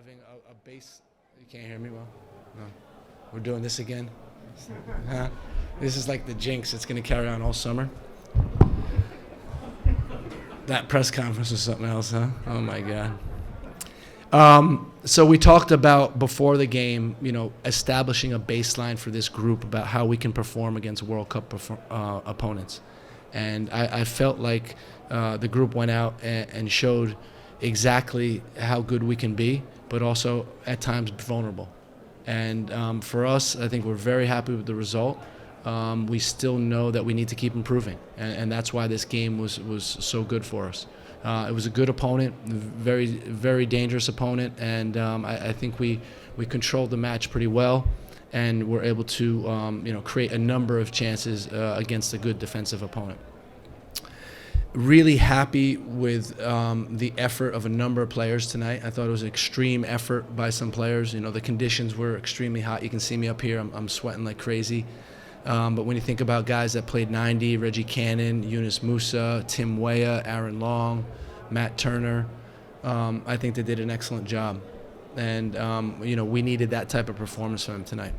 having a base. You can't hear me well? No. We're doing this again? Huh? This is like the jinx. It's going to carry on all summer. That press conference was something else, huh? Oh, my God. So we talked about before the game, establishing a baseline for this group about how we can perform against World Cup opponents. And I felt like the group went out and showed exactly how good we can be, but also at times vulnerable. And for us, I think we're very happy with the result. We still know that we need to keep improving, and that's why this game was so good for us. It was a good opponent, very, very dangerous opponent, and I think we controlled the match pretty well, and were able to create a number of chances against a good defensive opponent. Really happy with the effort of a number of players tonight. I thought it was an extreme effort by some players. The conditions were extremely hot. You can see me up here. I'm sweating like crazy. But when you think about guys that played 90, Reggie Cannon, Yunus Musa, Tim Weah, Aaron Long, Matt Turner, I think they did an excellent job. And, we needed that type of performance from them tonight.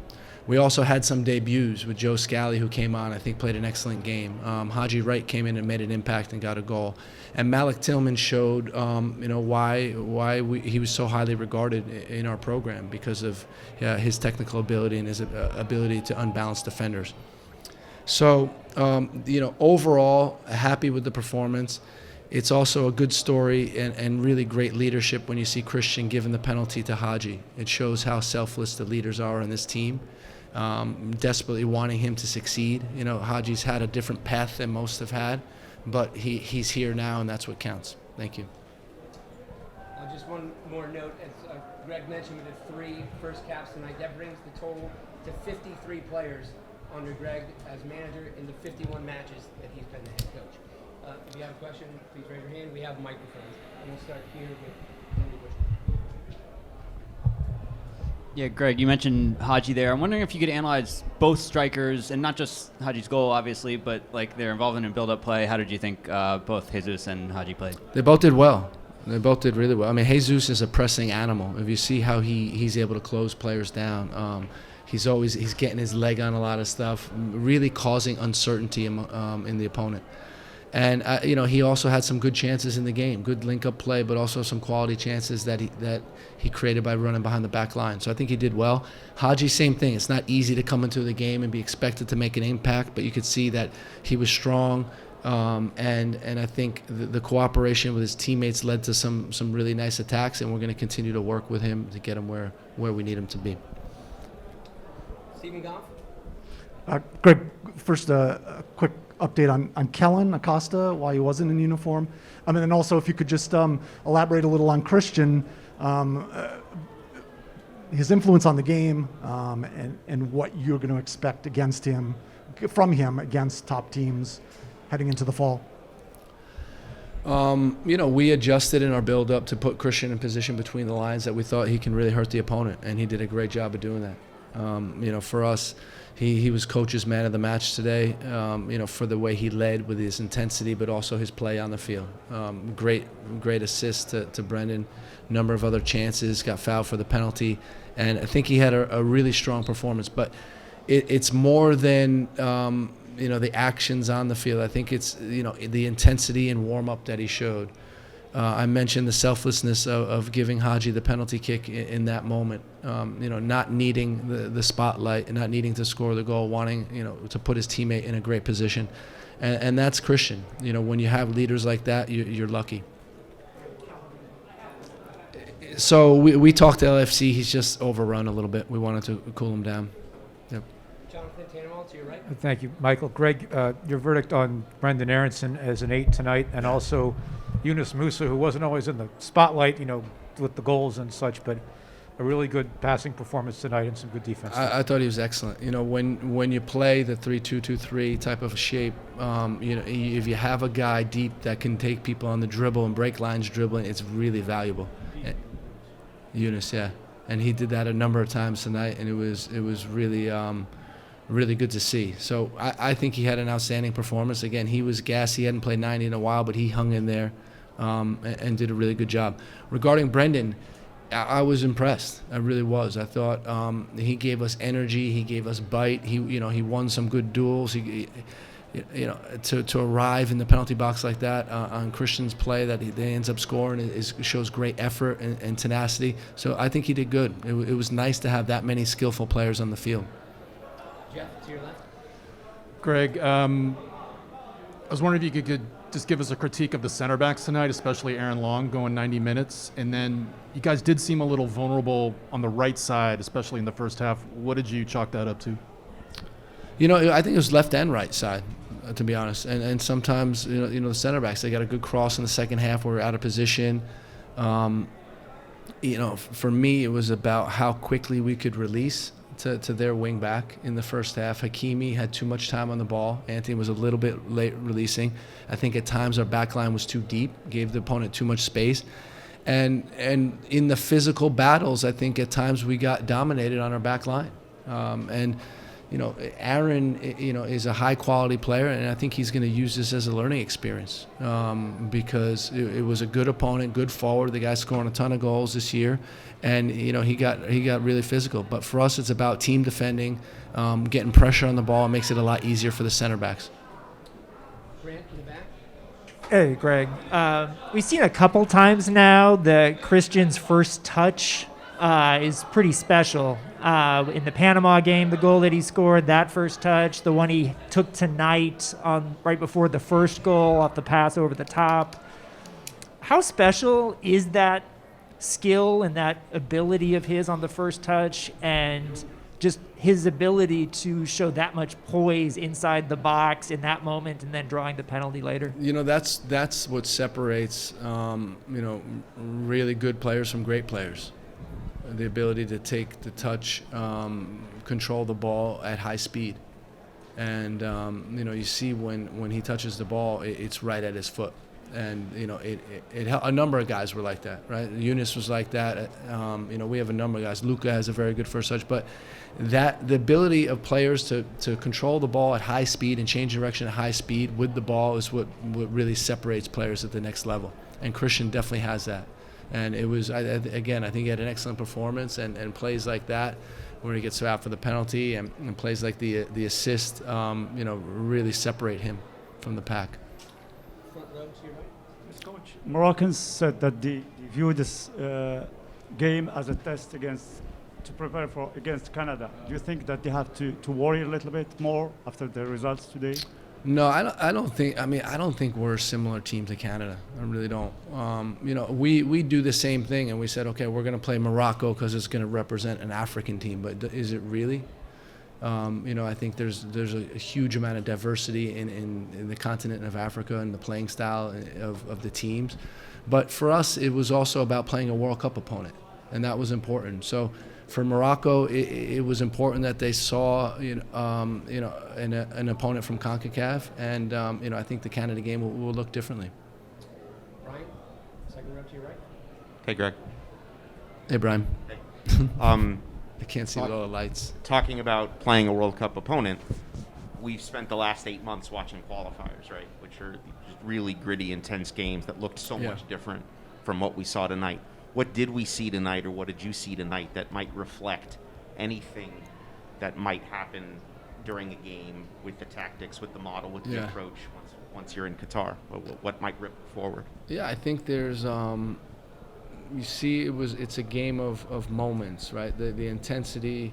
We also had some debuts with Joe Scally, who came on, I think played an excellent game. Haji Wright came in and made an impact and got a goal. And Malik Tillman showed, why he was so highly regarded in our program because of his technical ability and his ability to unbalance defenders. So, overall, happy with the performance. It's also a good story and really great leadership when you see Christian giving the penalty to Haji. It shows how selfless the leaders are in this team. Desperately wanting him to succeed. Haji's had a different path than most have had, but he's here now, and that's what counts. Thank you. Just one more note, as Gregg mentioned, with the 3 first caps tonight, that brings the total to 53 players under Gregg as manager in the 51 matches that he's been the head coach. If you have a question, please raise your hand. We have microphones. I'm going to start here with Henry Bush. Yeah, Gregg, you mentioned Haji there. I'm wondering if you could analyze both strikers, and not just Haji's goal, obviously, but like their involvement in build-up play. How did you think both Jesus and Haji played? They both did well. They both did really well. I mean, Jesus is a pressing animal. If you see how he's able to close players down, he's getting his leg on a lot of stuff, really causing uncertainty in the opponent. And he also had some good chances in the game, good link-up play, but also some quality chances that he created by running behind the back line. So I think he did well. Haji, same thing. It's not easy to come into the game and be expected to make an impact, but you could see that he was strong, and I think the cooperation with his teammates led to some really nice attacks, and we're going to continue to work with him to get him where we need him to be. Stephen Goff? Gregg, first a quick update on Kellen Acosta, why he wasn't in uniform. And also if you could just elaborate a little on Christian, his influence on the game, and what you're going to expect from him against top teams heading into the fall. We adjusted in our build-up to put Christian in position between the lines that we thought he can really hurt the opponent, and he did a great job of doing that. For us, he was coach's man of the match today, for the way he led with his intensity, but also his play on the field. Great assist to Brendan, number of other chances, got fouled for the penalty, and I think he had a really strong performance. But it's more than the actions on the field. I think it's the intensity and warm-up that he showed. I mentioned the selflessness of giving Haji the penalty kick in that moment, not needing the spotlight and not needing to score the goal, wanting to put his teammate in a great position, and that's Christian. When you have leaders like that, you're lucky. So we talked to LFC. He's just overrun a little bit. We wanted to cool him down. Yep. Jonathan Tannenwald, to your right. Thank you, Michael. Gregg, your verdict on Brendan Aronson as an 8 tonight, and also Yunus Musa, who wasn't always in the spotlight, with the goals and such, but a really good passing performance tonight and some good defense. I thought he was excellent. When you play the 3-2-2-3 type of shape, if you have a guy deep that can take people on the dribble and break lines dribbling, it's really valuable. Yunus, yeah, and he did that a number of times tonight, and it was really really good to see. So I think he had an outstanding performance. Again, he was gassed. He hadn't played 90 in a while, but he hung in there and did a really good job. Regarding Brendan, I was impressed. I really was. I thought he gave us energy. He gave us bite. He won some good duels. To arrive in the penalty box like that on Christian's play that he ends up scoring shows great effort and tenacity. So I think he did good. It was nice to have that many skillful players on the field. Jeff, to your left. Greg, I was wondering if you could just give us a critique of the center backs tonight, especially Aaron Long going 90 minutes. And then you guys did seem a little vulnerable on the right side, especially in the first half. What did you chalk that up to? I think it was left and right side, to be honest. And sometimes, the center backs, they got a good cross in the second half. We were out of position. For me, it was about how quickly we could release to their wing back in the first half. Hakimi had too much time on the ball. Anthony was a little bit late releasing. I think at times our back line was too deep, gave the opponent too much space. And in the physical battles, I think at times we got dominated on our back line. Aaron, is a high-quality player, and I think he's going to use this as a learning experience because it was a good opponent, good forward. The guy's scoring a ton of goals this year, and he got really physical. But for us, it's about team defending, getting pressure on the ball. It makes it a lot easier for the center backs. Grant in the back. Hey, Greg. We've seen a couple times now that Christian's first touch is pretty special. In the Panama game, the goal that he scored, that first touch, the one he took tonight right before the first goal off the pass over the top. How special is that skill and that ability of his on the first touch, and just his ability to show that much poise inside the box in that moment and then drawing the penalty later? That's what separates really good players from great players. The ability to take the touch, control the ball at high speed. And, you see when he touches the ball, it's right at his foot. And, a number of guys were like that, right? Eunice was like that. We have a number of guys. Luka has a very good first touch. But the ability of players to control the ball at high speed and change direction at high speed with the ball is what really separates players at the next level. And Christian definitely has that. And it was, I think he had an excellent performance, and plays like that where he gets out for the penalty and plays like the assist, really separate him from the pack. Front row to your right. Yes, Coach. Moroccans said that they view this game as a test to prepare against Canada. Do you think that they have to worry a little bit more after the results today? No, I don't think. I don't think we're a similar team to Canada. I really don't. We do the same thing, and we said, okay, we're going to play Morocco because it's going to represent an African team. But is it really? I think there's a huge amount of diversity in the continent of Africa and the playing style of the teams. But for us, it was also about playing a World Cup opponent, and that was important. So for Morocco, it was important that they saw an opponent from CONCACAF, and I think the Canada game will look differently. Brian, second row to your right. Hey, Greg. Hey, Brian. Hey. I can't see with all the lights. Talking about playing a World Cup opponent, we've spent the last 8 months watching qualifiers, right, which are just really gritty, intense games that looked so much different from what we saw tonight. What did we see tonight, or what did you see tonight that might reflect anything that might happen during a game with the tactics, with the model, with the approach once you're in Qatar? What might rip forward? Yeah, I think there's you see it's a game of moments, right? The intensity.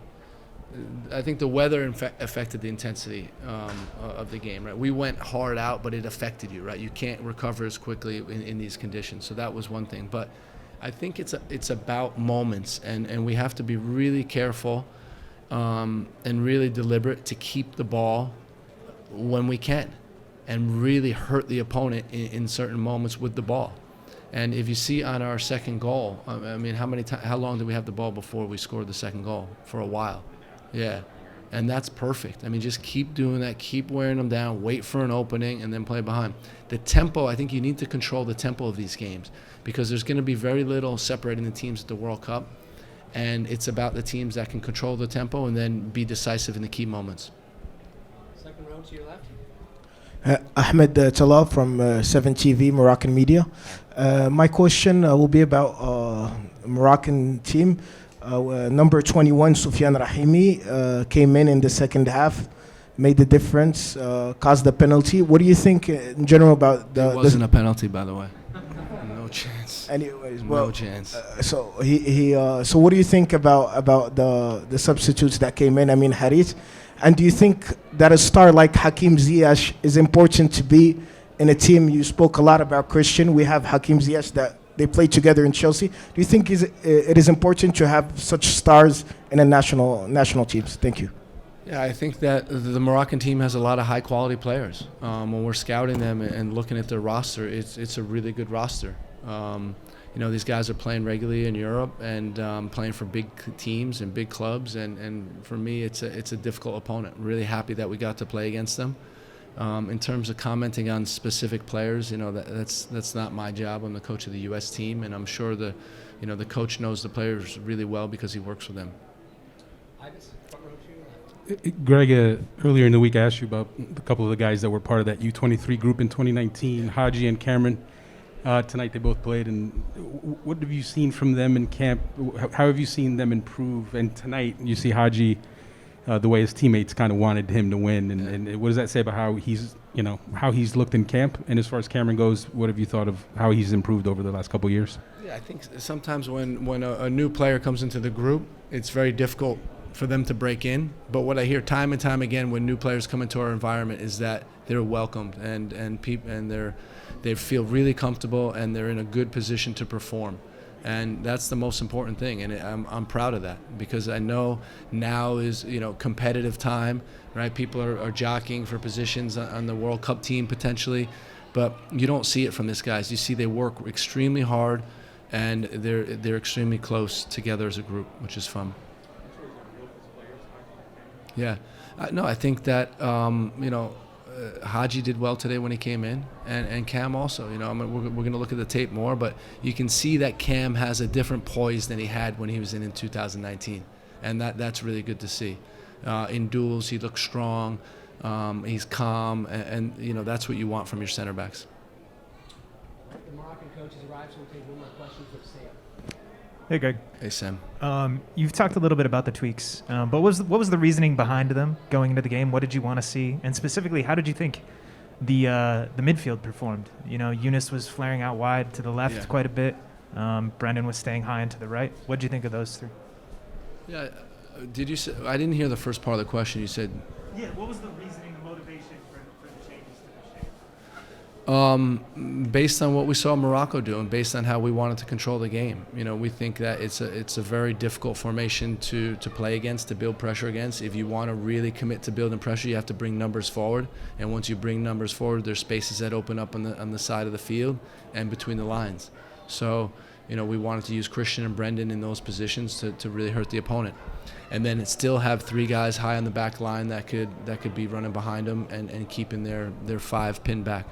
I think the weather affected the intensity of the game, right? We went hard out, but it affected you, right? You can't recover as quickly in these conditions. So that was one thing. But I think it's about moments, and we have to be really careful and really deliberate to keep the ball when we can, and really hurt the opponent in certain moments with the ball. And if you see on our second goal, how long did we have the ball before we scored the second goal? For a while. Yeah. And that's perfect. Just keep doing that, keep wearing them down, wait for an opening, and then play behind. The tempo, I think you need to control the tempo of these games, because there's going to be very little separating the teams at the World Cup, and it's about the teams that can control the tempo and then be decisive in the key moments. Second row to your left. Ahmed Talal from 7 TV, Moroccan Media. My question will be about Moroccan team. Number 21, Soufiane Rahimi, came in the second half, made the difference, caused the penalty. What do you think in general about the... It wasn't a penalty, by the way. No chance. Anyways, No chance. So so what do you think about the substitutes that came in? I mean, Harit, and do you think that a star like Hakim Ziyech is important to be in a team? You spoke a lot about Christian. We have Hakim Ziyech that they played together in Chelsea. Do you think it is important to have such stars in a national teams? Thank you. Yeah, I think that the Moroccan team has a lot of high-quality players. When we're scouting them and looking at their roster, it's a really good roster. These guys are playing regularly in Europe and playing for big teams and big clubs. And for me, it's a difficult opponent. Really happy that we got to play against them. In terms of commenting on specific players, that's not my job. I'm the coach of the U.S. team, and I'm sure the coach knows the players really well because he works with them. Greg, earlier in the week I asked you about a couple of the guys that were part of that U23 group in 2019, Haji and Cameron. Tonight they both played, and what have you seen from them in camp? How have you seen them improve? And tonight you see Haji, the way his teammates kind of wanted him to win, and what does that say about how he's looked in camp? And as far as Cameron goes, what have you thought of how he's improved over the last couple of years? Yeah, I think sometimes when a new player comes into the group, it's very difficult for them to break in. But what I hear time and time again when new players come into our environment is that they're welcomed and they feel really comfortable and they're in a good position to perform. And that's the most important thing, and I'm proud of that because I know now is competitive time, right? People are jockeying for positions on the World Cup team potentially, but you don't see it from these guys. You see they work extremely hard, and they're extremely close together as a group, which is fun. Yeah, no, I think that Haji did well today when he came in, and Cam also. We're going to look at the tape more, but you can see that Cam has a different poise than he had when he was in 2019, and that's really good to see. In duels, he looks strong, he's calm, and that's what you want from your center backs. The Moroccan coach has arrived, so we'll take one more question for Sam. Hey, Greg. Hey, Sam. You've talked a little bit about the tweaks, but what was the reasoning behind them going into the game? What did you want to see? And specifically, how did you think the midfield performed? Yunus was flaring out wide to the left quite a bit. Brendan was staying high and to the right. What did you think of those three? Yeah, did you say, I didn't hear the first part of the question. You said... Yeah, what was the reasoning, the motivation for the changes to the shape? Based on what we saw Morocco doing, based on how we wanted to control the game, we think that it's a very difficult formation to play against, to build pressure against. If you want to really commit to building pressure, you have to bring numbers forward, and once you bring numbers forward, there's spaces that open up on the side of the field and between the lines. So, we wanted to use Christian and Brendan in those positions to really hurt the opponent, and then still have three guys high on the back line that could be running behind them and keeping their five pinned back.